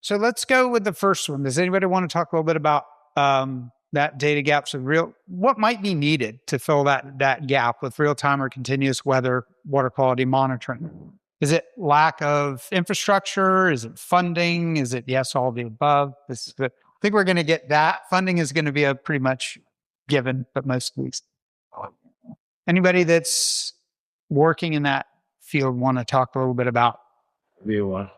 So let's go with the first one. Does anybody want to talk a little bit about that data gaps of what might be needed to fill that gap with real-time or continuous water quality monitoring? Is it lack of infrastructure? Is it funding? Is it yes, all of the above? I think we're going to get that. Funding is going to be a pretty much given, but most of these. Anybody that's working in that field want to talk a little bit about? View one.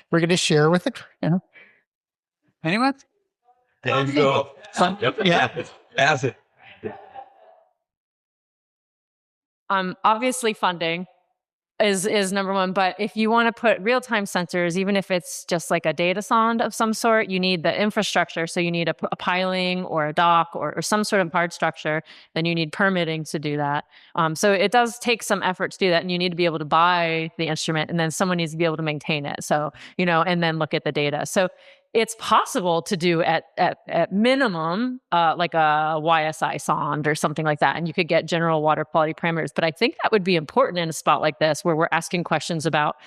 We're going to share with it. Anyone? There you go. Yeah. That's it. Obviously funding is number one, but if you want to put real-time sensors, even if it's just like a data sonde of some sort, you need the infrastructure. So you need a piling or a dock or some sort of hard structure. Then you need permitting to do that. So it does take some effort to do that, and you need to be able to buy the instrument, and then someone needs to be able to maintain it. So, and then look at the data. So it's possible to do at minimum, like a YSI sonde or something like that. And you could get general water quality parameters. But I think that would be important in a spot like this, where we're asking questions about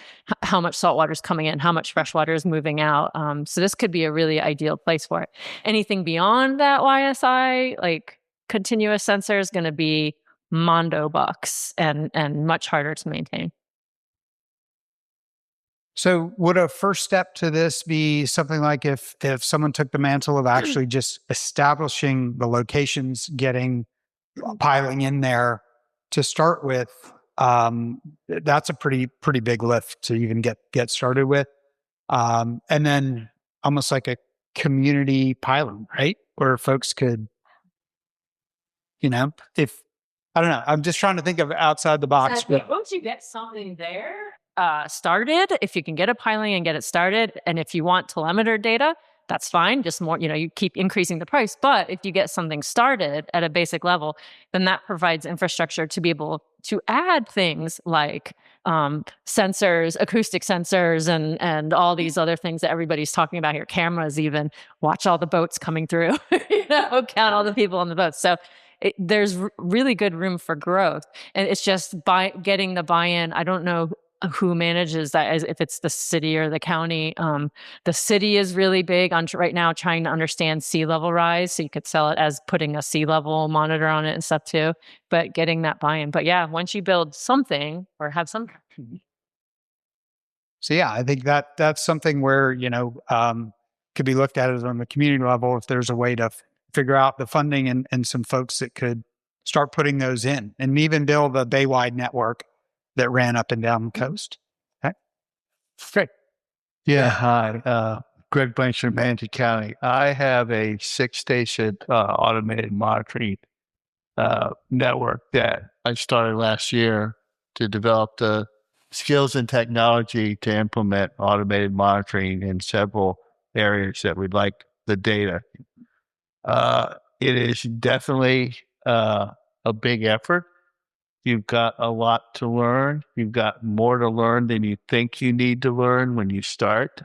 how much salt water is coming in, how much fresh water is moving out. So this could be a really ideal place for it. Anything beyond that YSI, like continuous sensor, is going to be mondo bucks and much harder to maintain. So would a first step to this be something like if someone took the mantle of actually just establishing the locations, piling in there to start with? That's a pretty big lift to even get started with. And then almost like a community piling, right? Where folks could, if, I don't know, I'm just trying to think of outside the box. Once you get something there started, if you can get a piling and get it started, and if you want telemeter data, that's fine. Just more, you keep increasing the price. But if you get something started at a basic level, then that provides infrastructure to be able to add things like sensors, acoustic sensors, and all these other things that everybody's talking about here. Cameras, even watch all the boats coming through, count all the people on the boats. So there's really good room for growth, and it's just by getting the buy-in. I don't know who manages that, if it's the city or the county. The city is really big on right now trying to understand sea level rise, so you could sell it as putting a sea level monitor on it and stuff too, but getting that buy-in. But yeah, once you build something or have some. So yeah, I think that's something where, could be looked at as on the community level, if there's a way to figure out the funding and some folks that could start putting those in, and even build a bay-wide network that ran up and down the coast. Okay. Great. Yeah. Hi. Greg Blanchard, Manatee County. I have a 6-station automated monitoring network that I started last year to develop the skills and technology to implement automated monitoring in several areas that we'd like the data. It is definitely a big effort. You've got a lot to learn. You've got more to learn than you think you need to learn when you start.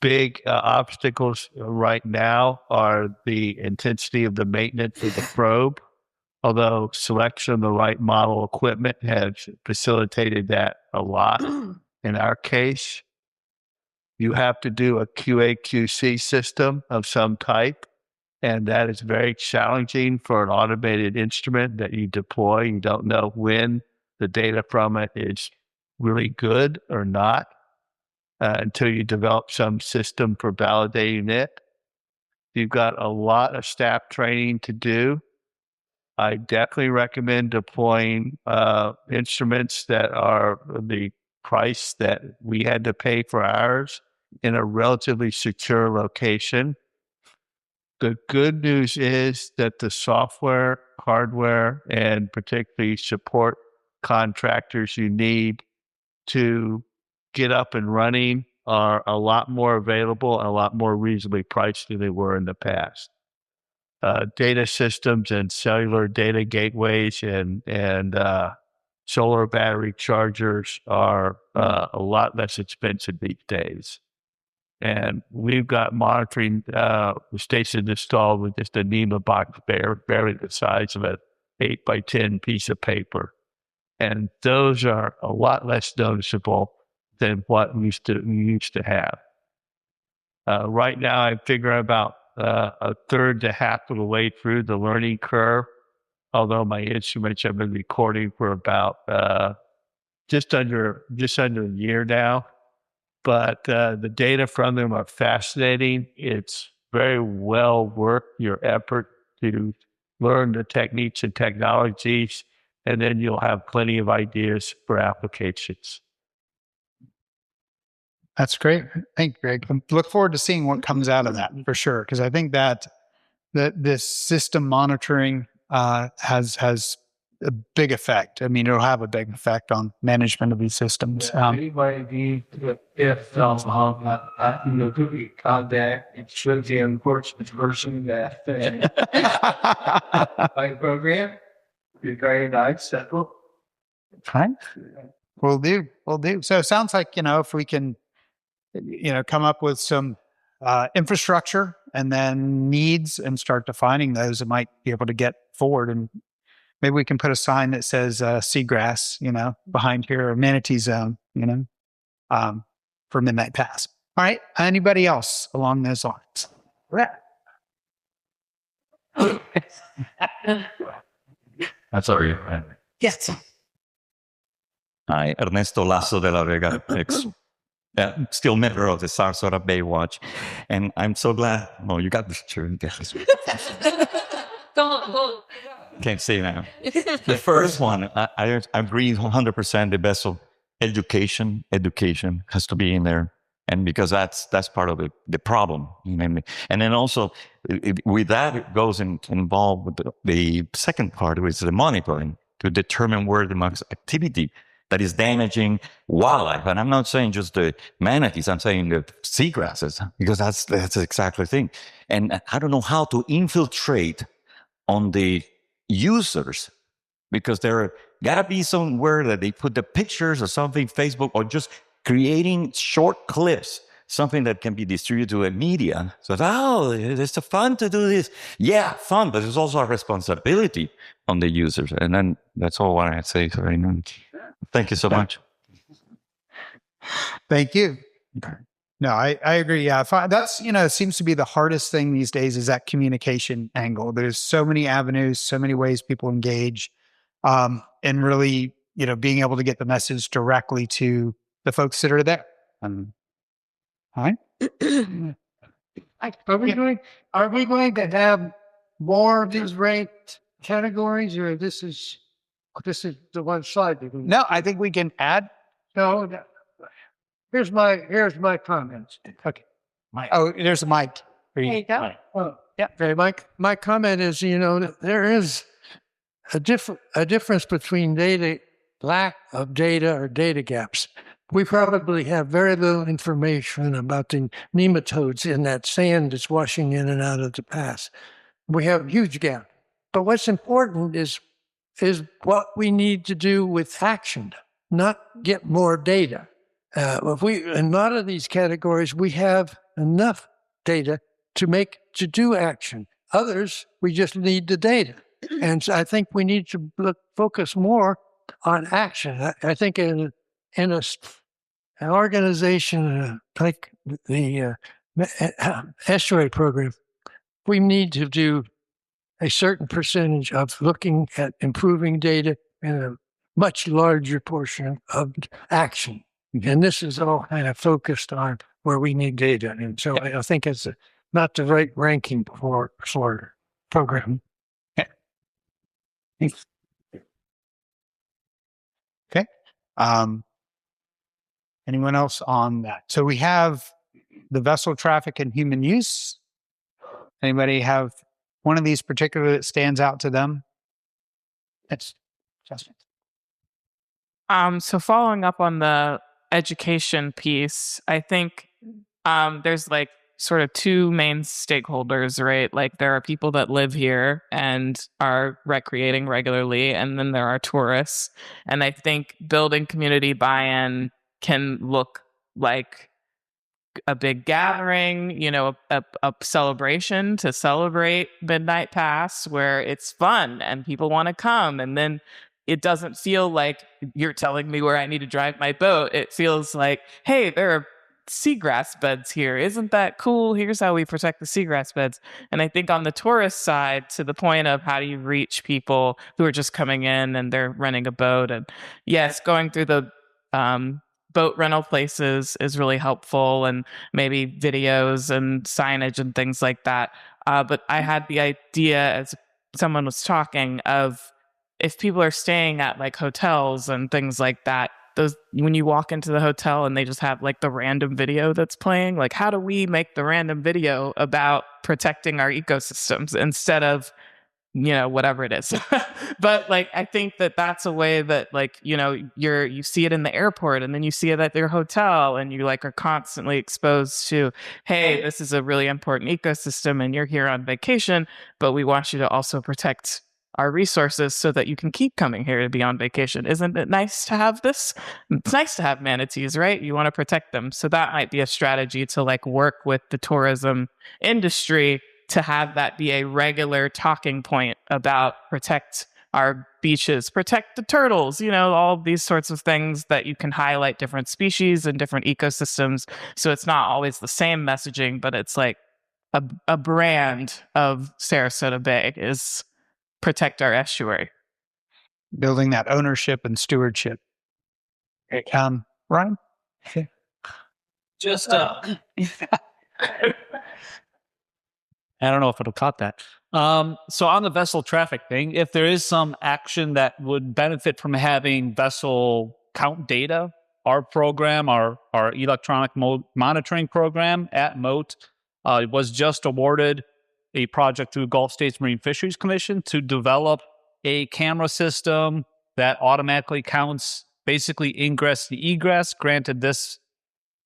Big obstacles right now are the intensity of the maintenance of the probe, although selection of the right model equipment has facilitated that a lot. In our case, you have to do a QA/QC system of some type, and that is very challenging for an automated instrument that you deploy. You don't know when the data from it is really good or not until you develop some system for validating it. You've got a lot of staff training to do. I definitely recommend deploying instruments that are the price that we had to pay for ours in a relatively secure location. The good news is that the software, hardware, and particularly support contractors you need to get up and running are a lot more available and a lot more reasonably priced than they were in the past. Data systems and cellular data gateways and solar battery chargers are a lot less expensive these days. And we've got monitoring stations installed with just a NEMA box, barely the size of an 8 by 10 piece of paper. And those are a lot less noticeable than what we used to have. Right now, I figure about a third to half of the way through the learning curve, although my instruments have been recording for about just under a year now. But the data from them are fascinating. It's very well worth your effort to learn the techniques and technologies, and then you'll have plenty of ideas for applications. That's great. Thank you, Greg. I look forward to seeing what comes out of that for sure, because I think that this system monitoring has a big effect. I mean, it'll have a big effect on management of these systems. Anybody if contact, it should be an unfortunate person that by program. Be very nice, simple. Fine. We'll do. So it sounds like, if we can, come up with some infrastructure and then needs and start defining those, it might be able to get forward. And maybe we can put a sign that says seagrass, behind here, or manatee zone, for Midnight Pass. All right. Anybody else along those lines? That's all right. Yes. Hi, Ernesto Lasso de la Vega, still member of the Sarasota Bay Watch. And I'm so glad. Oh, you got this shirt. Go. Can't say now. The first one, I agree 100%. The best of education has to be in there. And because that's part of the problem. And then also, with that, it goes involved with the second part, which is the monitoring, to determine where the most activity that is damaging wildlife. And I'm not saying just the manatees, I'm saying the seagrasses, because that's exactly the thing. And I don't know how to infiltrate on the users, because there gotta be somewhere that they put the pictures or something, Facebook, or just creating short clips, something that can be distributed to a media. So, it's fun to do this. Yeah, fun, but it's also a responsibility on the users. And then that's all I had to say right now. Thank you so much. Thank you. No, I agree. Yeah, that's, it seems to be the hardest thing these days is that communication angle. There's so many avenues, so many ways people engage, and really, being able to get the message directly to the folks that are there. Hi. Are we going to have more of these ranked categories, or this is the one slide? No, I think we can add. No. Here's my comments. Okay. Oh, there's a mic. There you go. Yeah. Okay. My comment is, there is a difference between lack of data or data gaps. We probably have very little information about the nematodes in that sand that's washing in and out of the pass. We have a huge gap. But what's important is what we need to do with action, not get more data. In a lot of these categories, we have enough data to do action. Others, we just need the data. And so I think we need to focus more on action. I think in an organization like the Estuary Program, we need to do a certain percentage of looking at improving data and a much larger portion of action. And this is all kind of focused on where we need data. And so I think it's not the right ranking for program. Okay. Anyone else on that? So we have the vessel traffic and human use. Anybody have one of these particular that stands out to them? It's Justin. So following up on the education piece, I think there's like sort of two main stakeholders, right? Like there are people that live here and are recreating regularly, and then there are tourists. And I think building community buy-in can look like a big gathering, a celebration to celebrate Midnight Pass where it's fun and people want to come. And then it doesn't feel like you're telling me where I need to drive my boat. It feels like, hey, there are seagrass beds here. Isn't that cool? Here's how we protect the seagrass beds. And I think on the tourist side, to the point of how do you reach people who are just coming in and they're renting a boat. And yes, going through the boat rental places is really helpful, and maybe videos and signage and things like that. But I had the idea, as someone was talking, of if people are staying at like hotels and things like that, those, when you walk into the hotel and they just have like the random video that's playing, like how do we make the random video about protecting our ecosystems instead of, whatever it is. But like, I think that that's a way that like, you see it in the airport, and then you see it at your hotel, and you like are constantly exposed to, hey, this is a really important ecosystem and you're here on vacation, but we want you to also protect our resources so that you can keep coming here to be on vacation. Isn't it nice to have this? It's nice to have manatees, right? You want to protect them. So that might be a strategy to like work with the tourism industry to have that be a regular talking point about protect our beaches, protect the turtles, all these sorts of things that you can highlight different species and different ecosystems. So it's not always the same messaging, but it's like a brand of Sarasota Bay is protect our estuary. Building that ownership and stewardship. Okay, Ryan? Just I don't know if it'll cut that. So on the vessel traffic thing, if there is some action that would benefit from having vessel count data, our program, our electronic monitoring program at MOAT was just awarded a project through Gulf States Marine Fisheries Commission to develop a camera system that automatically counts basically ingress and egress. Granted, this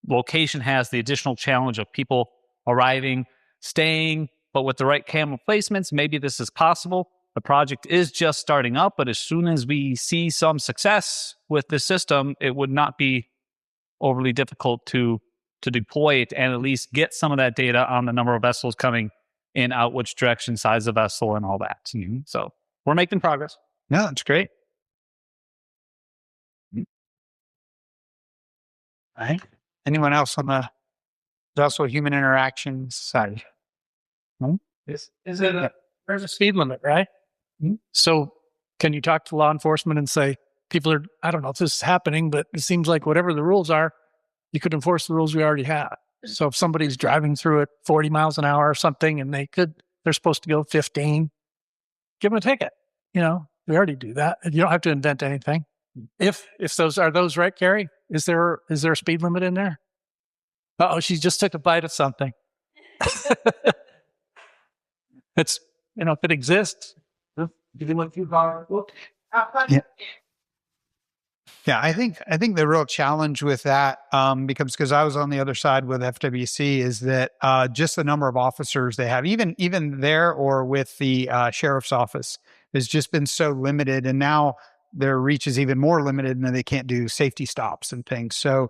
location has the additional challenge of people arriving, staying, but with the right camera placements, maybe this is possible. The project is just starting up, but as soon as we see some success with this system, it would not be overly difficult to deploy it and at least get some of that data on the number of vessels coming in, out, which direction, size of vessel, and all that. Mm-hmm. So we're making progress. No, that's great. All right. Anyone else on the vessel human interaction side? No? There's a speed limit, right? Mhm. So can you talk to law enforcement and say, people are, I don't know if this is happening, but it seems like whatever the rules are, you could enforce the rules we already have. So if somebody's driving through at 40 miles an hour or something and they're supposed to go 15, give them a ticket. We already do that. You don't have to invent anything. If those are those right, Carrie? Is there a speed limit in there? Uh-oh, she just took a bite of something. It's, if it exists, Yeah. Yeah, I think the real challenge with that because I was on the other side with FWC is that just the number of officers they have, even there or with the sheriff's office, has just been so limited, and now their reach is even more limited, and they can't do safety stops and things. So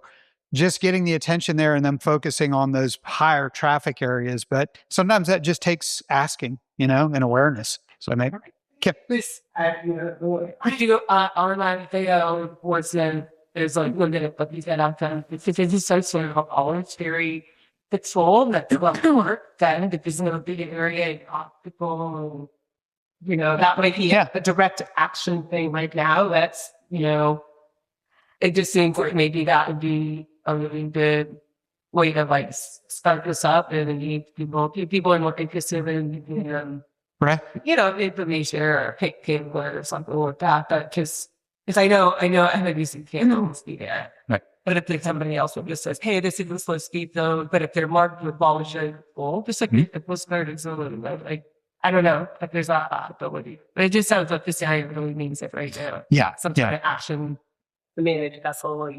just getting the attention there and them focusing on those higher traffic areas, but sometimes that just takes asking, and awareness. So I make. This, I do online video was there's like limited, but these if it is so sort of all it's very patrol that work then because in a big area people that might be a direct action thing right now. That's it just seems like maybe that would be a really good way to like start this up and need people in what interested in Right. Information or paper or something like that. But because I know MWC can't always be there. Right. But if there's somebody else who just says, hey, this is the slow speed zone, but if they're marked with volunteer, just like the postcard is a little like, I don't know if there's that ability. But it just sounds like this area really needs it right now. Yeah. Some kind of action to manage vessel.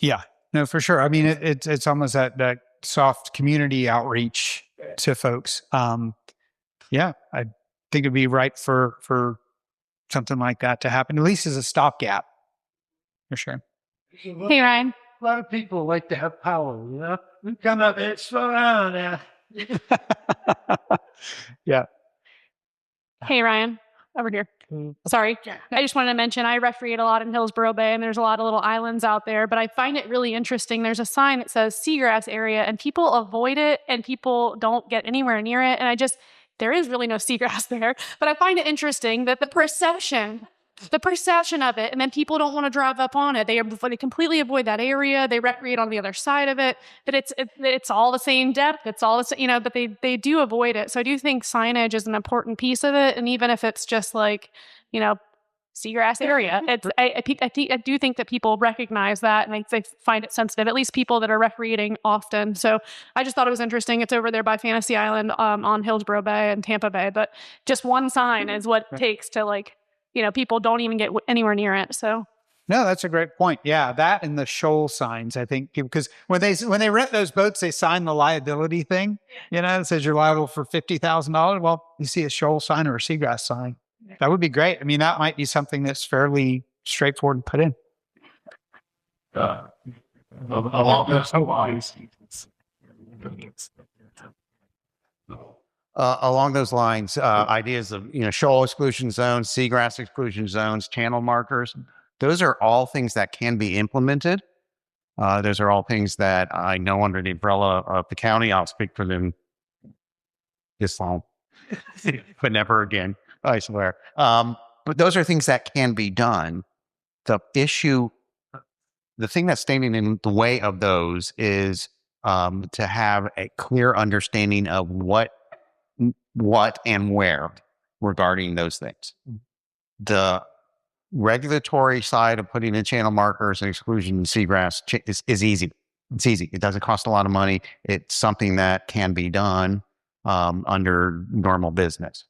Yeah. No, for sure. I mean, it's almost that soft community outreach to folks. Yeah, I think it'd be right for something like that to happen, at least as a stopgap, for sure. Hey, Ryan. lot of people like to have power, you know? We come up and slow down now. Yeah. Hey, Ryan, over here. Sorry. I just wanted to mention I recreate a lot in Hillsborough Bay, and there's a lot of little islands out there, but I find it really interesting. There's a sign that says seagrass area, and people avoid it, and people don't get anywhere near it. And there is really no seagrass there, but I find it interesting that the perception of it, and then people don't want to drive up on it. They completely avoid that area. They recreate on the other side of it, but it's all the same depth. It's all the same, but they do avoid it. So I do think signage is an important piece of it. And even if it's just like, seagrass area, I do think that people recognize that, and they find it sensitive, at least people that are recreating often. So I just thought it was interesting. It's over there by Fantasy Island, on Hillsborough Bay and Tampa Bay, but just one sign is what it takes to people don't even get anywhere near it. So No, that's a great point. Yeah, that and the shoal signs, I think, because when they rent those boats, they sign the liability thing. It says you're liable for $50,000. Well, you see a shoal sign or a seagrass sign. That would be great. I mean, that might be something that's fairly straightforward to put in. Along those lines, ideas of shoal exclusion zones, seagrass exclusion zones, channel markers. Those are all things that can be implemented. Those are all things that I know under the umbrella of the county. I'll speak for them this long, but never again, I swear. But those are things that can be done. The thing that's standing in the way of those is to have a clear understanding of what and where regarding those things. The regulatory side of putting in channel markers and exclusion seagrass is easy. It's easy. It doesn't cost a lot of money. It's something that can be done under normal business.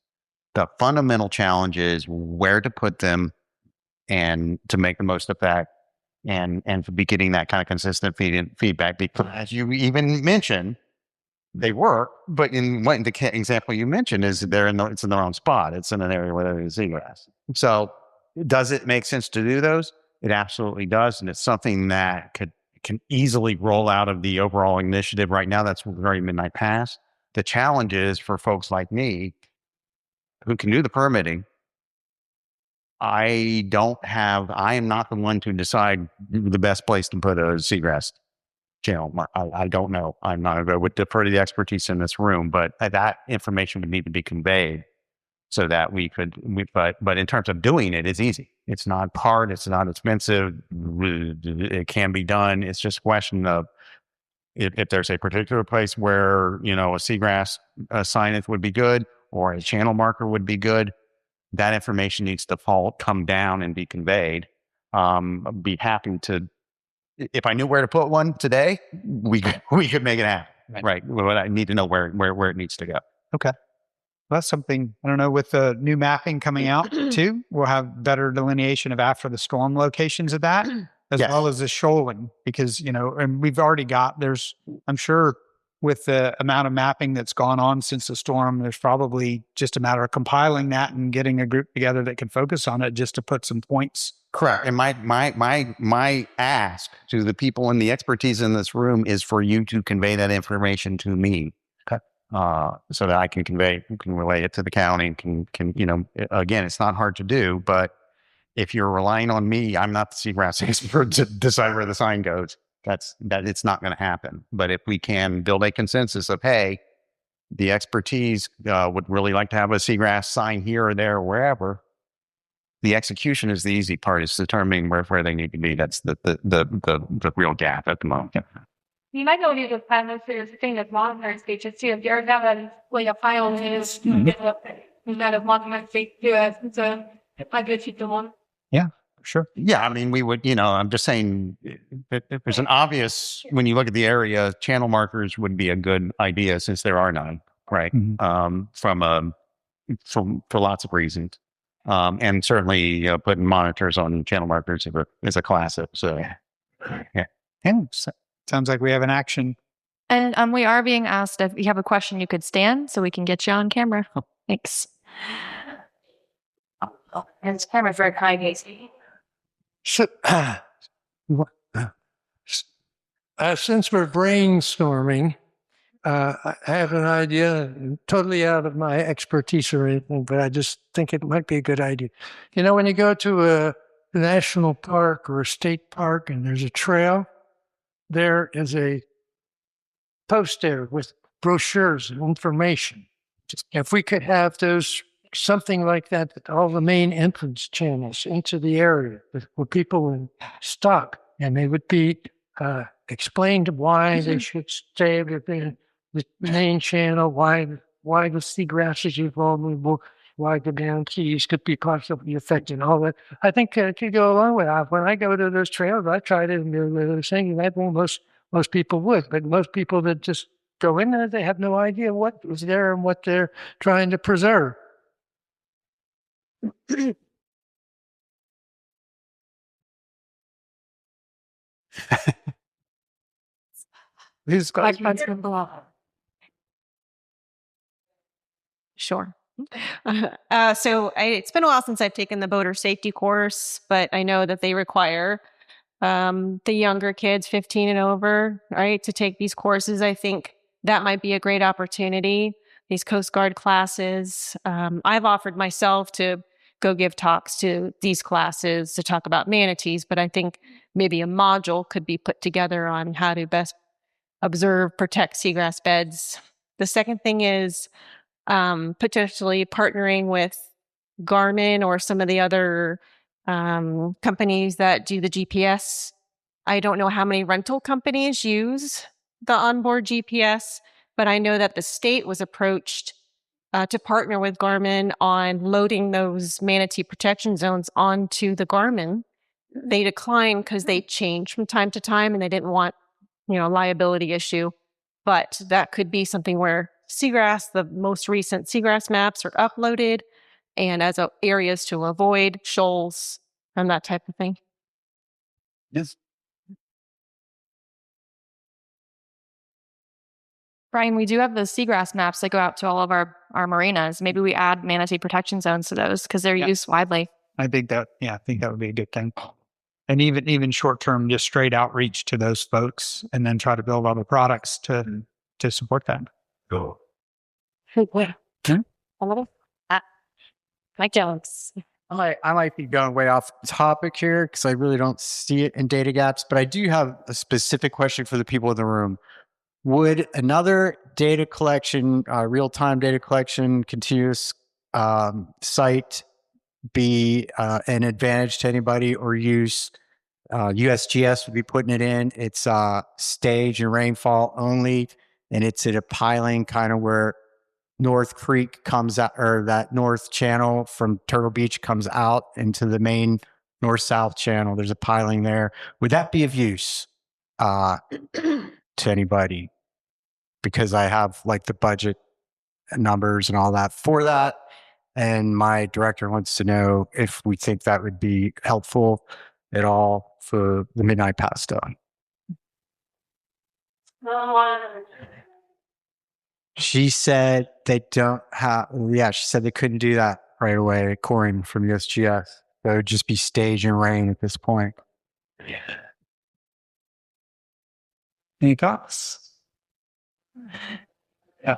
The fundamental challenge is where to put them and to make the most effect and to be getting that kind of consistent feedback. Because as you even mentioned, they work, but in the example you mentioned is it's in the wrong spot. It's in an area where there is seagrass. So does it make sense to do those? It absolutely does. And it's something that can easily roll out of the overall initiative right now. That's very midnight pass. The challenge is for folks like me who can do the permitting. I am not the one to decide the best place to put a seagrass channel. I don't know. I would defer to the expertise in this room, but that information would need to be conveyed so that but in terms of doing it, it's easy. It's not hard. It's not expensive. It can be done. It's just a question of if there's a particular place where, a seagrass signage would be good or a channel marker would be good. That information needs to come down and be conveyed. I'd be happy to, if I knew where to put one today, we could make it happen. Right. But I need to know where it needs to go. Okay. Well, that's something, I don't know, with the new mapping coming out too, we'll have better delineation of after the storm locations of that, as well as the shoaling, because, and we've already I'm sure with the amount of mapping that's gone on since the storm, there's probably just a matter of compiling that and getting a group together that can focus on it just to put some points. Correct. And my ask to the people and the expertise in this room is for you to convey that information to me. Okay. So that I can relay it to the county, again, it's not hard to do, but if you're relying on me, I'm not the seagrass expert to decide where the sign goes. It's not going to happen. But if we can build a consensus of, hey, the expertise would really like to have a seagrass sign here or there or wherever, the execution is the easy part. It's determining where they need to be. That's the real gap at the moment. you might go to the panel for the thing that monitors features too. If you're having a file is instead of monument feet to it, so I get you the one. Yeah. Sure. Yeah, I mean, we would, I'm just saying, if there's an obvious, when you look at the area, channel markers would be a good idea since there are none, right? Mm-hmm. For lots of reasons. And certainly putting monitors on channel markers is a classic. So, yeah. Sounds like we have an action. And we are being asked if you have a question, you could stand so we can get you on camera. Thanks. And it's camera very high gazing. Since we're brainstorming, I have an idea totally out of my expertise or anything, but I just think it might be a good idea. You know, when you go to a national park or a state park and there's a trail, there is a post there with brochures and information. If we could have those, something like that, at all the main entrance channels into the area where people would stop and they would be explained why they should stay within the main channel, why the seagrass is vulnerable, why the manatees could be possibly affected, all that. I think it could go along with that. When I go to those trails, I try to do the same. That most people would, but most people that just go in there, they have no idea what was there and what they're trying to preserve. Who's got Sure. It's been a while since I've taken the boater safety course, but I know that they require the younger kids, 15 and over, right, to take these courses. I think that might be a great opportunity. These Coast Guard classes. I've offered myself to go give talks to these classes to talk about manatees, but I think maybe a module could be put together on how to best observe, protect seagrass beds. The second thing is potentially partnering with Garmin or some of the other companies that do the GPS. I don't know how many rental companies use the onboard GPS, but I know that the state was approached to partner with Garmin on loading those manatee protection zones onto the Garmin. They declined because they change from time to time and they didn't want, a liability issue. But that could be something where seagrass, the most recent seagrass maps are uploaded and as areas to avoid, shoals, and that type of thing. Yes. Brian, we do have the seagrass maps that go out to all of our marinas. Maybe we add manatee protection zones to those because they're used widely. I think that would be a good thing. And even short term, just straight outreach to those folks, and then try to build other products to support that. Go. Mike Jones. I might be going way off topic here because I really don't see it in data gaps, but I do have a specific question for the people in the room. Would another data collection, real-time data collection, continuous site be an advantage to anybody, or use USGS would be putting it in? It's stage and rainfall only, and it's at a piling kind of where North Creek comes out, or that north channel from Turtle Beach comes out into the main north-south channel. There's a piling there. Would that be of use to anybody? Because I have like the budget numbers and all that for that. And my director wants to know if we think that would be helpful at all for the Midnight Pasta. She said they don't have, she said they couldn't do that right away, according from USGS. So it would just be stage and rain at this point. Any thoughts? Yeah.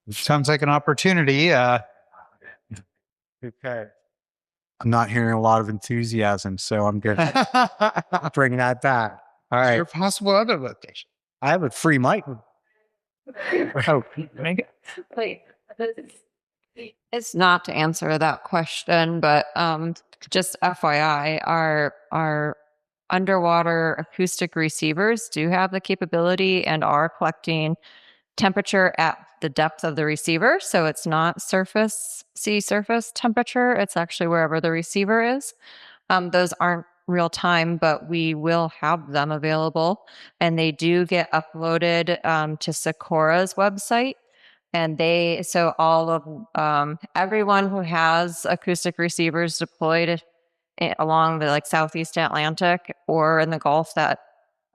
Sounds like an opportunity. Okay. I'm not hearing a lot of enthusiasm, so I'm good. Bring that back. All right. Is there possible other location? I have a free mic. Oh, It's not to answer that question, but just FYI, our underwater acoustic receivers do have the capability and are collecting temperature at the depth of the receiver. So it's not sea surface temperature. It's actually wherever the receiver is. Those aren't real time, but we will have them available. And they do get uploaded to Socora's website. And so all of everyone who has acoustic receivers deployed along the Southeast Atlantic or in the Gulf that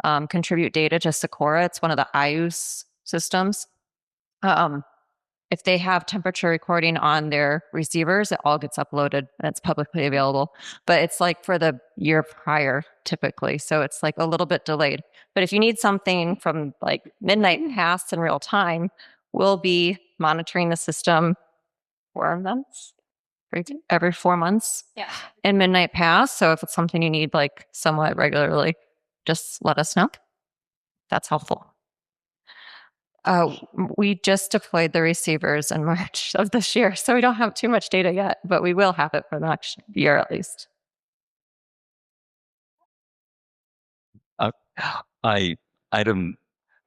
contribute data to Socorra. It's one of the IUS systems. if they have temperature recording on their receivers, it all gets uploaded and it's publicly available. But it's like for the year prior typically. So it's like a little bit delayed. But if you need something from like midnight past in real time, we'll be monitoring the system 4 months, every 4 months in midnight past. So if it's something you need like somewhat regularly, just let us know. That's helpful. We just deployed the receivers in March of this year, so we don't have too much data yet, but we will have it for the next year at least. I don't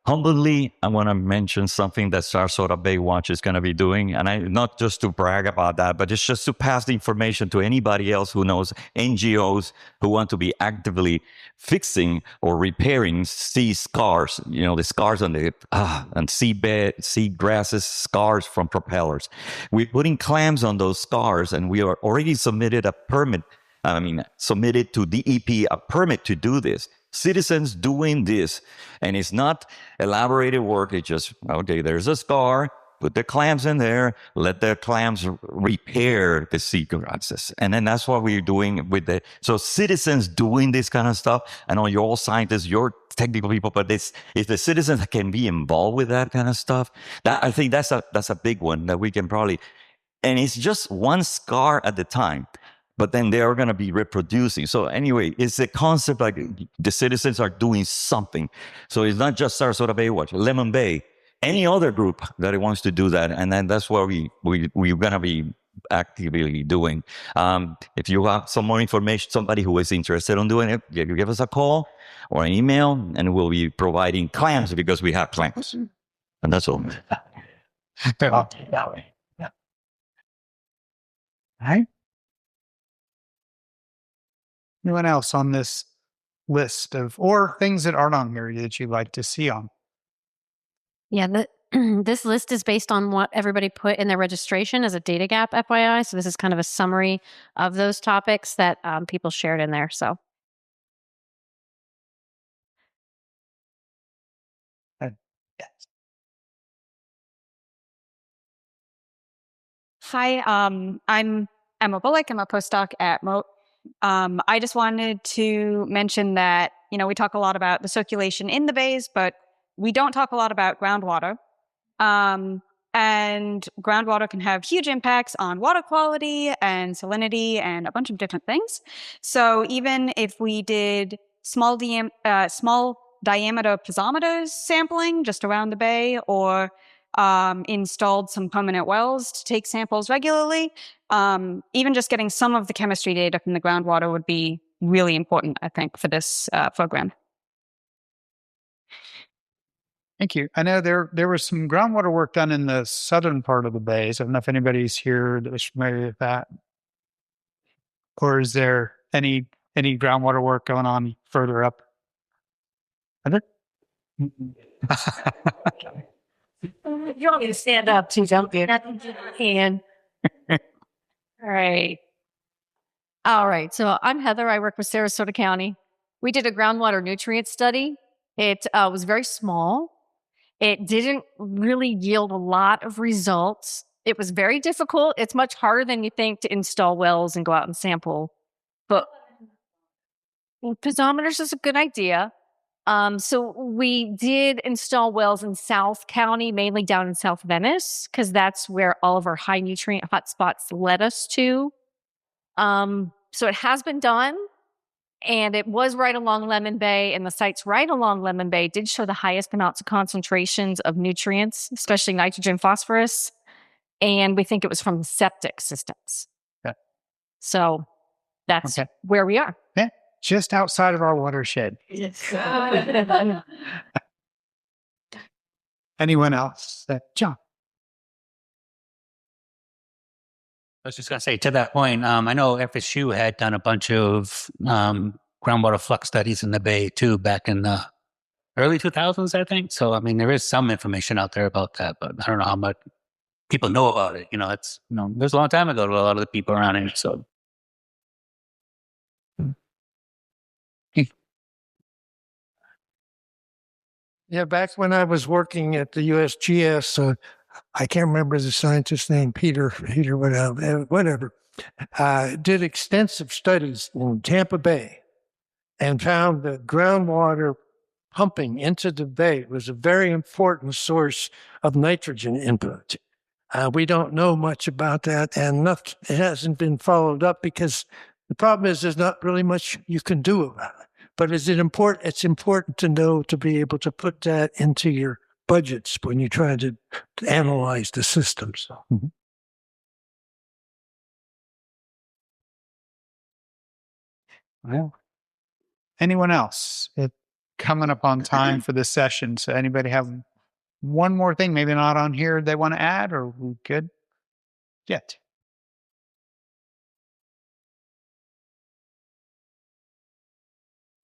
humbly, I want to mention something that Sarasota Bay Watch is going to be doing, and not just to brag about that, but it's just to pass the information to anybody else who knows NGOs who want to be actively fixing or repairing sea scars. You know, the scars on the and sea grasses, scars from propellers. We're putting clamps on those scars, and we are already submitted a permit. Submitted to DEP a permit to do this. Citizens doing this, and it's not elaborated work. It's just, okay, there's a scar, put the clamps in there, let the clamps repair the sea grasses. And then that's what we're doing with so citizens doing this kind of stuff. I know you're all scientists, you're technical people, but if the citizens can be involved with that kind of stuff, I think that's a big one that we can probably, and it's just one scar at a time. But then they are going to be reproducing. So anyway, it's a concept like the citizens are doing something. So it's not just Sarasota Bay Watch, Lemon Bay, any other group that wants to do that. And then that's what we're going to be actively doing. If you have some more information, somebody who is interested in doing it, you give us a call or an email, and we'll be providing clamps because we have clamps. And that's all. All right. Anyone else on this list or things that aren't on here that you'd like to see on? Yeah, this list is based on what everybody put in their registration as a data gap, FYI. So this is kind of a summary of those topics that people shared in there. So. Hi, I'm Emma Bullock. I'm a postdoc at Moat. I just wanted to mention that, we talk a lot about the circulation in the bays, but we don't talk a lot about groundwater. And groundwater can have huge impacts on water quality and salinity and a bunch of different things. So even if we did small diameter piezometers sampling just around the bay, or installed some permanent wells to take samples regularly, even just getting some of the chemistry data from the groundwater would be really important, I think, for this program. Thank you. I know there was some groundwater work done in the southern part of the bays. I don't know if anybody's here that was familiar with that. Or is there any groundwater work going on further up? Are there? You want me to stand up too, don't you? And all right. So I'm Heather. I work with Sarasota County. We did a groundwater nutrient study. It was very small. It didn't really yield a lot of results. It was very difficult. It's much harder than you think to install wells and go out and sample. But piezometers is a good idea. So we did install wells in South County, mainly down in South Venice, because that's where all of our high nutrient hotspots led us to. So it has been done, and it was right along Lemon Bay, and the sites right along Lemon Bay did show the highest amounts of concentrations of nutrients, especially nitrogen, phosphorus, and we think it was from the septic systems. Okay. So that's where we are. Yeah. Just outside of our watershed. Yes. Anyone else? John. I was just going to say, to that point, I know FSU had done a bunch of groundwater flux studies in the Bay too, back in the early 2000s, I think. So, I mean, there is some information out there about that, but I don't know how much people know about it. It's there's a long time ago to a lot of the people around here. So. Yeah, back when I was working at the USGS, I can't remember the scientist's name, Peter, whatever, did extensive studies in Tampa Bay and found that groundwater pumping into the bay was a very important source of nitrogen input. We don't know much about that, and it hasn't been followed up because the problem is there's not really much you can do about it. But is it important? It's important to know, to be able to put that into your budgets when you try to analyze the systems. Well, anyone else? Coming up on time for this session. So anybody have one more thing, maybe not on here, they want to add, or we good? Yet.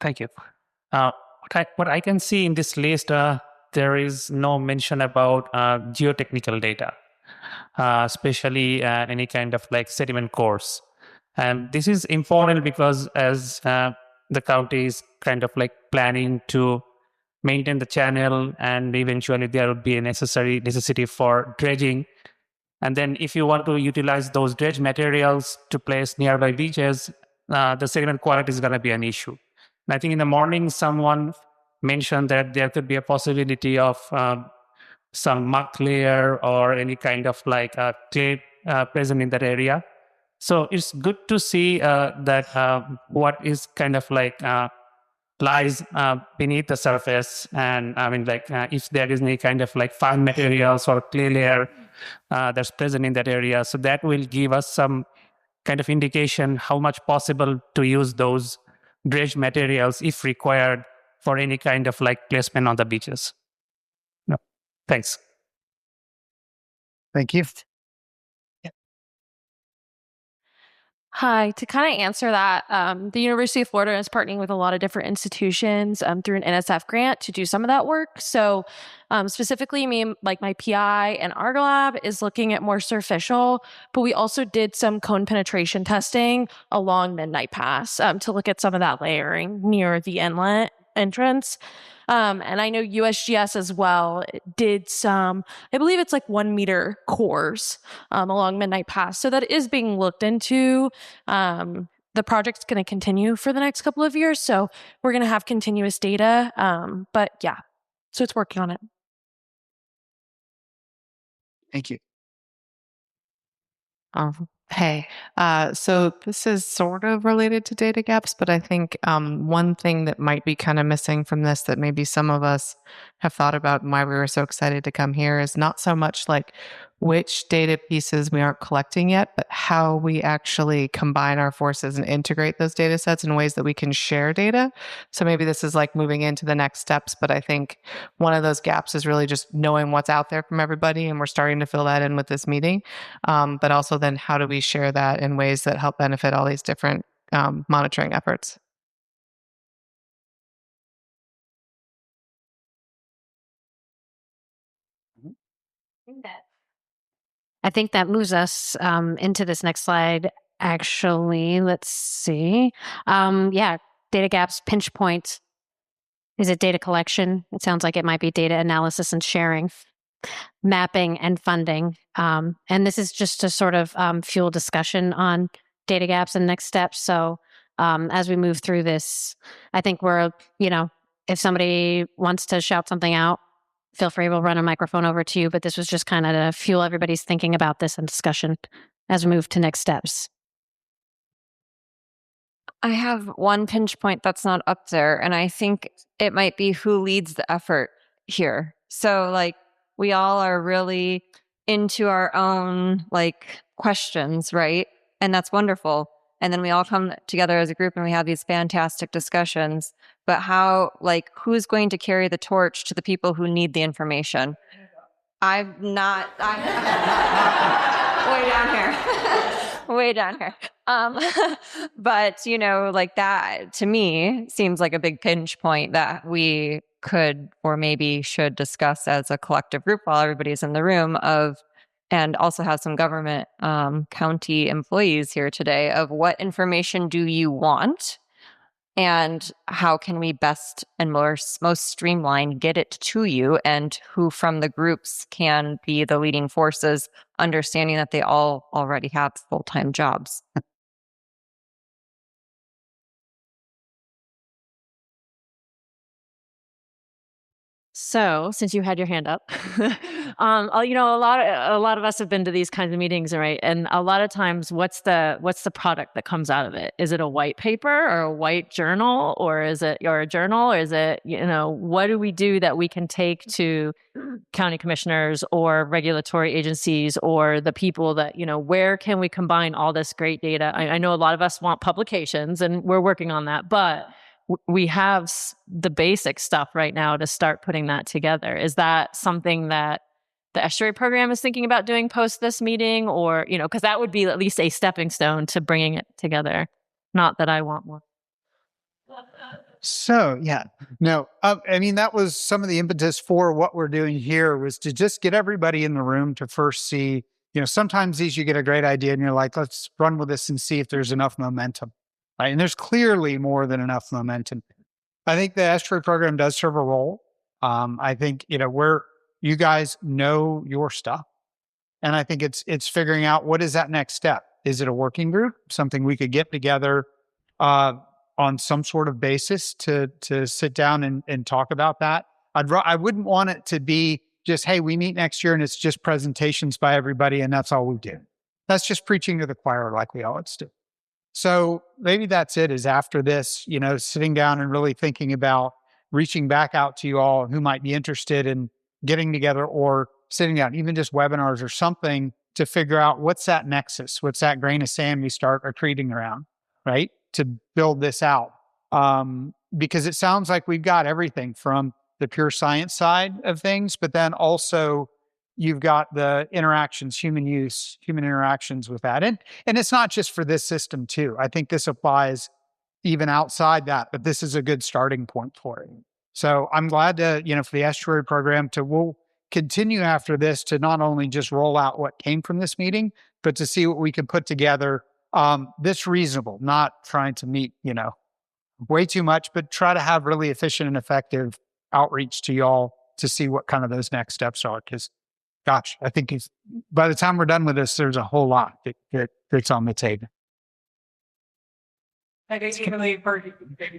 Thank you. What I can see in this list, there is no mention about geotechnical data, especially any kind of like sediment cores. And this is important because as the county is kind of like planning to maintain the channel, and eventually there will be a necessity for dredging. And then if you want to utilize those dredge materials to place nearby beaches, the sediment quality is going to be an issue. And I think in the morning, someone mentioned that there could be a possibility of some muck layer or any kind of like clay present in that area. So it's good to see that what is kind of like lies beneath the surface. And I mean, like if there is any kind of like fine materials or clay layer that's present in that area. So that will give us some kind of indication how much possible to use those dredge materials if required for any kind of like placement on the beaches. No, thanks. Thank you. Hi, to kind of answer that, the University of Florida is partnering with a lot of different institutions through an NSF grant to do some of that work. So specifically, my PI and our lab is looking at more surficial, but we also did some cone penetration testing along Midnight Pass to look at some of that layering near the inlet entrance. And I know USGS as well did some, I believe it's like 1 meter cores along Midnight Pass. So that is being looked into. The project's going to continue for the next couple of years. So we're going to have continuous data. But yeah, so it's working on it. Thank you. Hey, so this is sort of related to data gaps, but I think one thing that might be kind of missing from this that maybe some of us have thought about and why we were so excited to come here is not so much like which data pieces we aren't collecting yet, but how we actually combine our forces and integrate those data sets in ways that we can share data. So maybe this is like moving into the next steps, but I think one of those gaps is really just knowing what's out there from everybody, and we're starting to fill that in with this meeting. But also then how do we share that in ways that help benefit all these different monitoring efforts? I think that moves us into this next slide. Actually, let's see. Yeah, data gaps, pinch points. Is it data collection? It sounds like it might be data analysis and sharing, mapping and funding. And this is just to sort of fuel discussion on data gaps and next steps. So as we move through this, I think if somebody wants to shout something out, feel free, we'll run a microphone over to you. But this was just kind of to fuel everybody's thinking about this and discussion as we move to next steps. I have one pinch point that's not up there, and I think it might be who leads the effort here. So like we all are really into our own like questions, right? And that's wonderful. And then we all come together as a group and we have these fantastic discussions. But who's going to carry the torch to the people who need the information? I'm way down here. Way down here. But, like that to me seems like a big pinch point that we could or maybe should discuss as a collective group while everybody's in the room and also have some government county employees here today of what information do you want and how can we best and most streamline get it to you, and who from the groups can be the leading forces, understanding that they all already have full-time jobs. So, since you had your hand up, you know, a lot of us have been to these kinds of meetings, right? And a lot of times, what's the product that comes out of it? Is it a white paper or a white journal, or is it a journal, or is it, you know, what do we do that we can take to county commissioners or regulatory agencies or the people that, you know, where can we combine all this great data? I know a lot of us want publications, and we're working on that, but we have the basic stuff right now to start putting that together. Is that something that the estuary program is thinking about doing post this meeting? Or, you know, because that would be at least a stepping stone to bringing it together. Not that I want more. So, yeah, no, I mean, that was some of the impetus for what we're doing here, was to just get everybody in the room to first see, you know, sometimes these, you get a great idea and you're like, let's run with this and see if there's enough momentum. Right? And there's clearly more than enough momentum. I think the estuary program does serve a role. I think, you know, you guys know your stuff. And I think it's figuring out, what is that next step? Is it a working group? Something we could get together on some sort of basis to sit down and talk about that. I wouldn't want it to be just, hey, we meet next year and it's just presentations by everybody and that's all we do. That's just preaching to the choir like we always do. So maybe that's it, is after this, you know, sitting down and really thinking about reaching back out to you all who might be interested in getting together, or sitting down, even just webinars or something, to figure out what's that nexus, what's that grain of sand we start accreting around, right? To build this out. Because it sounds like we've got everything from the pure science side of things, but then also you've got the interactions, human interactions with that. And it's not just for this system too. I think this applies even outside that, but this is a good starting point for it. So I'm glad to, you know, for the estuary program we'll continue after this to not only just roll out what came from this meeting, but to see what we can put together that's reasonable, not trying to meet, you know, way too much, but try to have really efficient and effective outreach to y'all to see what kind of those next steps are. Because gosh, I think by the time we're done with this, there's a whole lot that's on the table. I think it's really important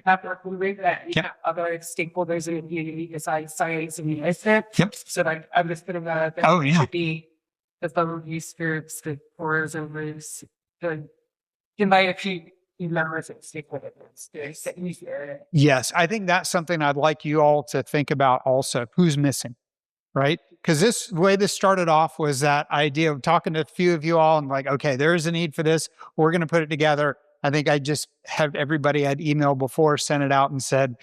after moving that other stakeholders in the community besides science and medicine. Yep. So like I'm just putting that should be the phone use groups, the tourism groups, the invite a few members and stakeholders to use the area. Yes, I think that's something I'd like you all to think about also. Who's missing? Right? Because the way this started off was that idea of talking to a few of you all and like, okay, there is a need for this. We're going to put it together. I think I just have everybody I'd emailed before, sent it out and said,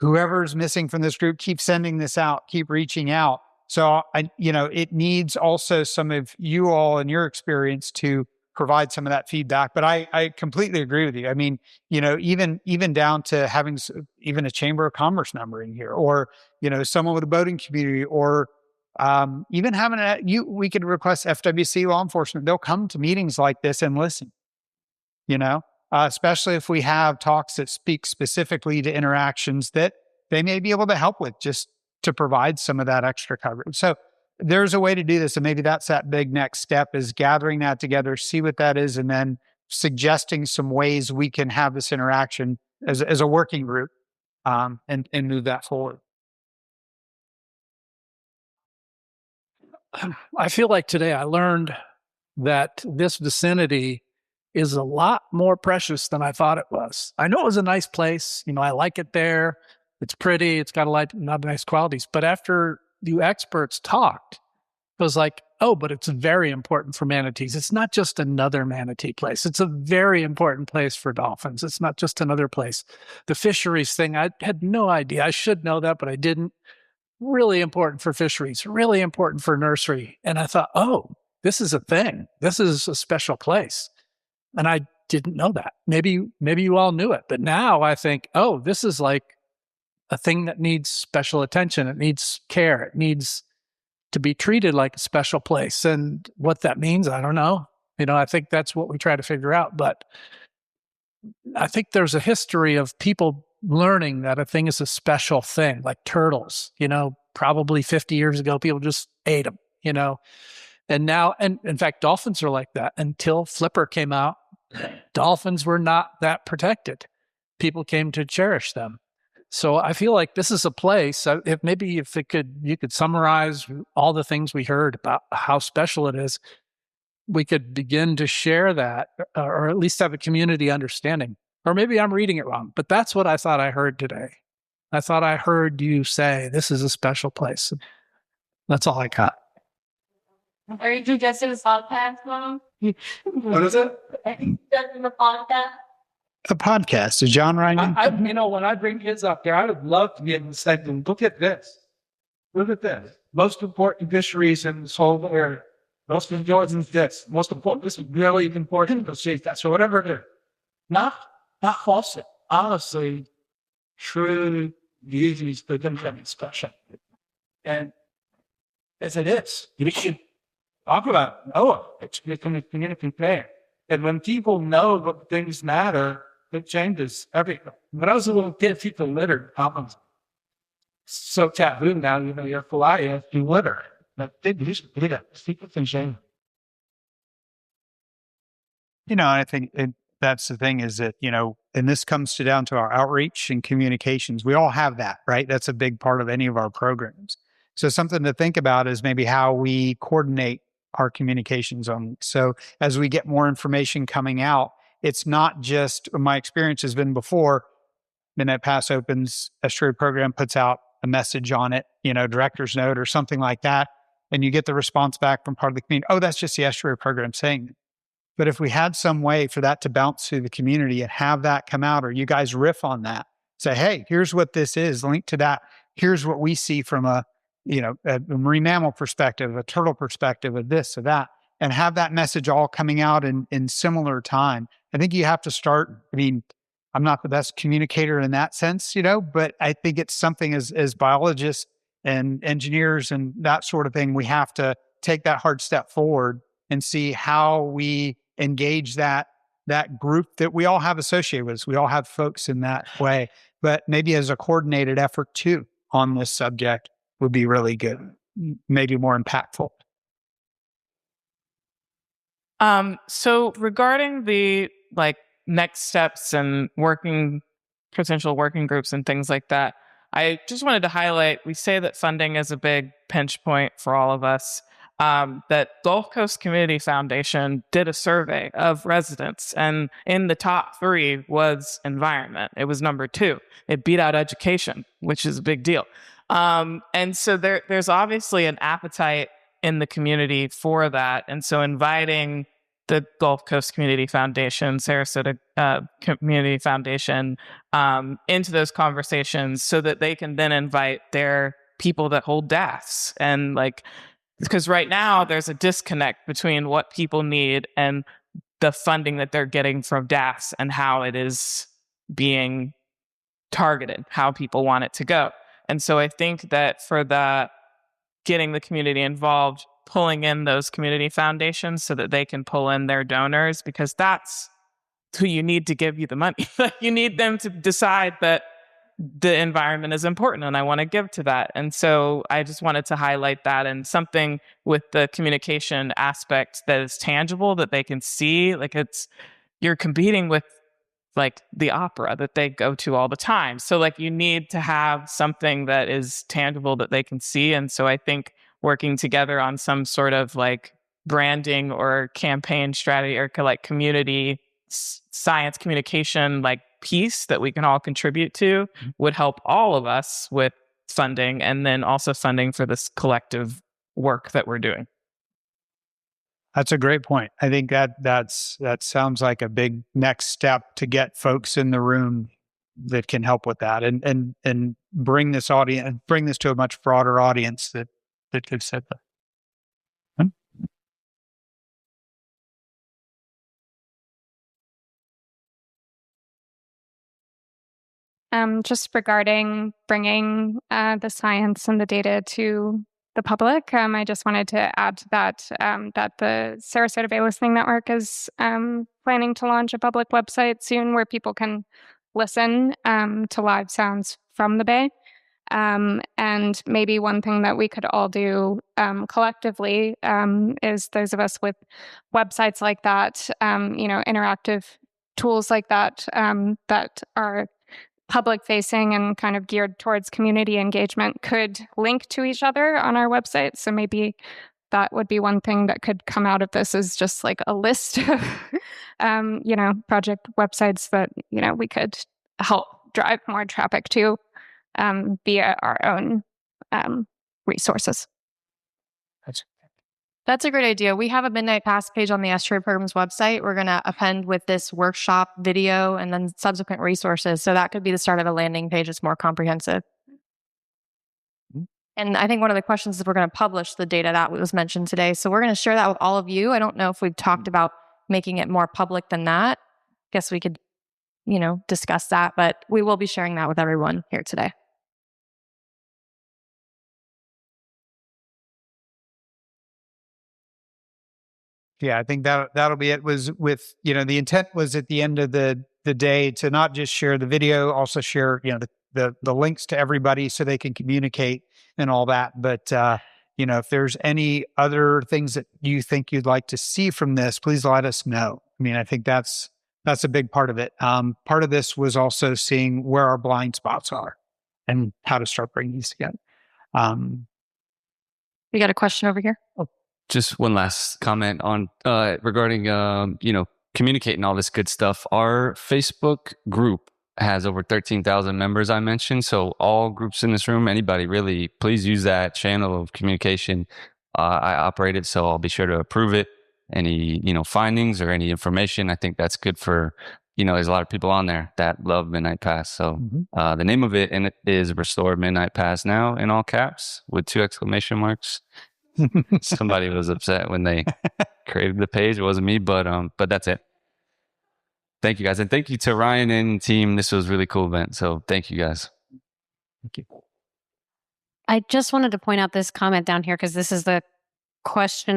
whoever's missing from this group, keep sending this out, keep reaching out. So it needs also some of you all and your experience to provide some of that feedback. But I completely agree with you. I mean, you know, even down to having even a Chamber of Commerce member in here, or, you know, someone with a boating community, or even having we could request FWC law enforcement. They'll come to meetings like this and listen, you know, especially if we have talks that speak specifically to interactions that they may be able to help with, just to provide some of that extra coverage. So there's a way to do this. And maybe that's that big next step, is gathering that together, see what that is, and then suggesting some ways we can have this interaction as a working group and move that forward. I feel like today I learned that this vicinity is a lot more precious than I thought it was. I know it was a nice place. You know, I like it there. It's pretty. It's got a lot of nice qualities. But after you experts talked, it was like, oh, but it's very important for manatees. It's not just another manatee place. It's a very important place for dolphins. It's not just another place. The fisheries thing, I had no idea. I should know that, but I didn't. Really important for fisheries, really important for nursery. And I thought, oh, this is a thing. This is a special place. And I didn't know that. Maybe you all knew it, but now I think, oh, this is like a thing that needs special attention. It needs care. It needs to be treated like a special place. And what that means, I don't know. You know, I think that's what we try to figure out. But I think there's a history of people learning that a thing is a special thing, like turtles. Probably 50 years ago, people just ate them. And now, and in fact, dolphins are like that. Until Flipper came out, dolphins were not that protected. People came to cherish them. So I feel like this is a place. If you could summarize all the things we heard about how special it is, we could begin to share that, or at least have a community understanding. Or maybe I'm reading it wrong, but that's what I thought I heard today. I thought I heard you say this is a special place. That's all I got. Are you suggesting a podcast, Mom? What is it? Are you suggesting a podcast? A podcast. Is John Ryan? When I bring kids up there, I would love to be able to say to them, look at this. Look at this. Most important fisheries in this whole area. Most important is this. Most important, this is really important to see that. So whatever it is. Not false. Honestly, true beauty is the thing that is special. And as it is, you should talk about Noah. It's becoming a community fair. And when people know that things matter, it changes everything. When I was a little kid, people littered. So taboo now, you're polite, you litter. But they used to do that. People can shame. I think that's the thing is that, and this comes down to our outreach and communications. We all have that, right? That's a big part of any of our programs. So something to think about is maybe how we coordinate our communications on. So as we get more information coming out, it's not just, my experience has been before, Midnight Pass opens, Estuary Program puts out a message on it, director's note or something like that. And you get the response back from part of the community. Oh, that's just the Estuary Program saying it. But if we had some way for that to bounce through the community and have that come out, or you guys riff on that, say, hey, here's what this is, link to that. Here's what we see from a marine mammal perspective, a turtle perspective, of this or that, and have that message all coming out in similar time. I think you have to start. I'm not the best communicator in that sense, but I think it's something as biologists and engineers and that sort of thing, we have to take that hard step forward and see how we engage that group that we all have associated with us. We all have folks in that way, but maybe as a coordinated effort too on this subject would be really good, maybe more impactful. So regarding the next steps and potential working groups and things like that, I just wanted to highlight, we say that funding is a big pinch point for all of us. That Gulf Coast Community Foundation did a survey of residents, and in the top 3 was environment. It was number 2. It beat out education, which is a big deal. And so there's obviously an appetite in the community for that. And so inviting the Gulf Coast Community Foundation, Sarasota Community Foundation, into those conversations so that they can then invite their people that hold DAFs. And because right now there's a disconnect between what people need and the funding that they're getting from DAFs and how it is being targeted, how people want it to go. And so I think that for getting the community involved, pulling in those community foundations so that they can pull in their donors, because that's who you need to give you the money. You need them to decide that the environment is important and I want to give to that. And so I just wanted to highlight that, and something with the communication aspect that is tangible, that they can see. You're competing with the opera that they go to all the time. So you need to have something that is tangible that they can see. And so I think working together on some sort of branding or campaign strategy or community science communication piece that we can all contribute to would help all of us with funding, and then also funding for this collective work that we're doing. That's a great point. I think that sounds like a big next step to get folks in the room that can help with that, and bring this to a much broader audience that could set that. Just regarding bringing the science and the data to the public. I just wanted to add to that that the Sarasota Bay Listening Network is planning to launch a public website soon where people can listen to live sounds from the Bay. And maybe one thing that we could all do collectively is those of us with websites like that, interactive tools like that that are public facing and kind of geared towards community engagement could link to each other on our website. So maybe that would be one thing that could come out of this is just like a list of, project websites that, we could help drive more traffic to via our own resources. That's a great idea. We have a Midnight Pass page on the Estuary Program's website. We're going to append with this workshop video and then subsequent resources. So that could be the start of a landing page that's more comprehensive. And I think one of the questions is we're going to publish the data that was mentioned today. So we're going to share that with all of you. I don't know if we've talked about making it more public than that. Guess we could, discuss that, but we will be sharing that with everyone here today. Yeah, I think that'll be it. Was with the intent was at the end of the day to not just share the video, also share the links to everybody so they can communicate and all that. But if there's any other things that you think you'd like to see from this, please let us know. I mean, I think that's a big part of it. Part of this was also seeing where our blind spots are and how to start bringing these together. We got a question over here. Oh. Just one last comment on regarding communicating all this good stuff. Our Facebook group has over 13,000 members, I mentioned. So all groups in this room, anybody really, please use that channel of communication. I operate it, so I'll be sure to approve it. Any findings or any information, I think that's good for there's a lot of people on there that love Midnight Pass. So the name of it is Restore Midnight Pass Now in all caps with 2 exclamation marks. Somebody was upset when they created the page. It wasn't me, but that's it. Thank you guys. And thank you to Ryan and team. This was a really cool event. So thank you guys. Thank you. I just wanted to point out this comment down here because this is the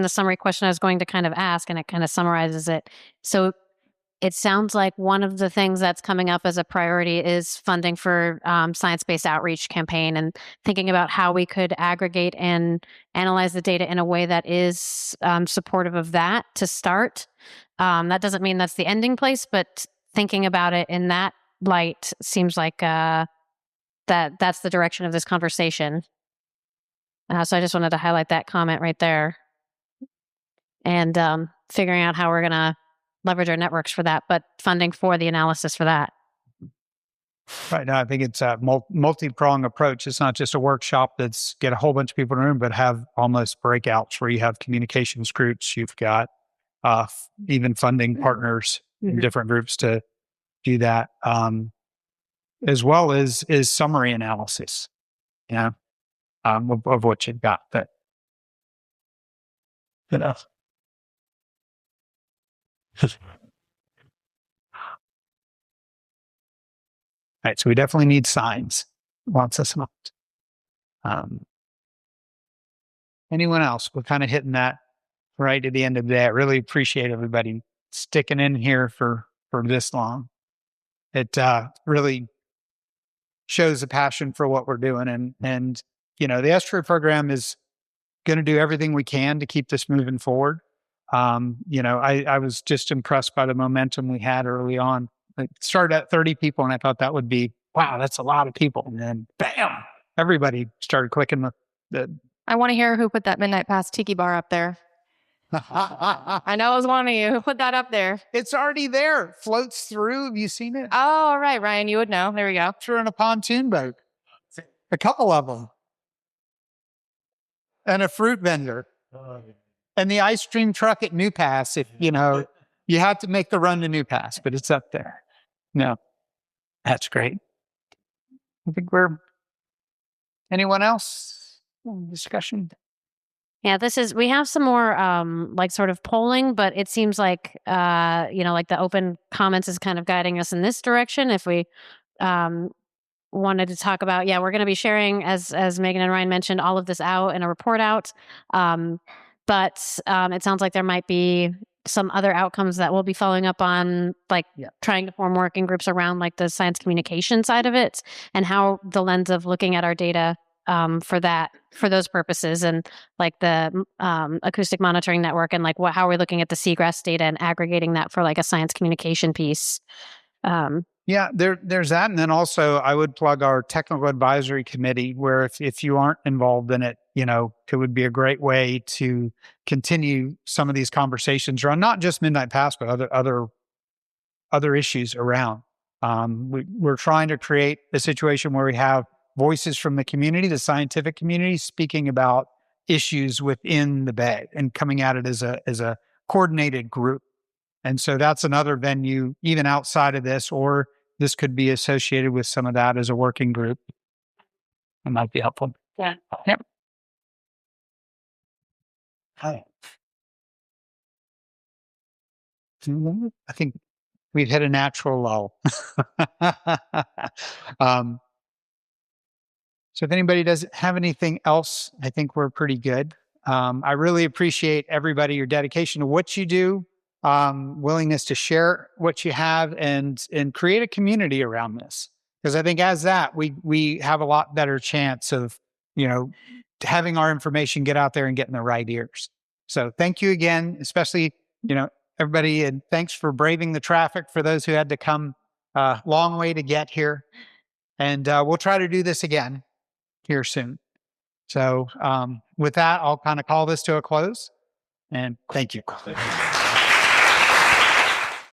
summary question I was going to kind of ask, and it kind of summarizes it. So it sounds like one of the things that's coming up as a priority is funding for science-based outreach campaign and thinking about how we could aggregate and analyze the data in a way that is supportive of that to start. That doesn't mean that's the ending place, but thinking about it in that light seems like that's the direction of this conversation. So I just wanted to highlight that comment right there and figuring out how we're going to leverage our networks for that, but funding for the analysis for that. Right now, I think it's a multi-pronged approach. It's not just a workshop that's get a whole bunch of people in the room, but have almost breakouts where you have communications groups. You've got even funding partners in different groups to do that, as well as summary analysis, of what you've got. But enough. All right, so we definitely need signs. Wants us not. Anyone else? We're kind of hitting that right at the end of the day. I really appreciate everybody sticking in here for this long. It really shows a passion for what we're doing, and the Estuary Program is going to do everything we can to keep this moving forward. I was just impressed by the momentum we had early on. It started at 30 people, and I thought that would be, wow, that's a lot of people. And then, bam, everybody started clicking the I want to hear who put that Midnight Pass tiki bar up there. I know it was one of you who put that up there. It's already there. Floats through. Have you seen it? Oh, all right, Ryan, you would know. There we go. Through in a pontoon boat. A couple of them. And a fruit vendor. And the ice cream truck at New Pass, if you have to make the run to New Pass, but it's up there. No, that's great. I think anyone else? Discussion? Yeah, we have some more sort of polling, but it seems like, like the open comments is kind of guiding us in this direction. If we wanted to talk about, yeah, we're going to be sharing, as Megan and Ryan mentioned, all of this out in a report out. But it sounds like there might be some other outcomes that we'll be following up on, like trying to form working groups around like the science communication side of it, and how the lens of looking at our data for those purposes, and like the acoustic monitoring network, and like how we're looking at the seagrass data and aggregating that for like a science communication piece. Yeah, there's that. And then also I would plug our technical advisory committee, where if you aren't involved in it, it would be a great way to continue some of these conversations around not just Midnight Pass, but other issues around. We're trying to create a situation where we have voices from the community, the scientific community, speaking about issues within the Bay and coming at it as a coordinated group. And so that's another venue, even outside of this, or this could be associated with some of that as a working group. It might be helpful. Yeah. Yep. Hi. I think we've hit a natural lull. So if anybody doesn't have anything else, I think we're pretty good. I really appreciate everybody, your dedication to what you do, willingness to share what you have, and create a community around this. Because I think as that, we have a lot better chance of, having our information get out there and get in the right ears. So thank you again, especially, everybody, and thanks for braving the traffic for those who had to come a long way to get here. And we'll try to do this again here soon. So with that, I'll kind of call this to a close, and thank you.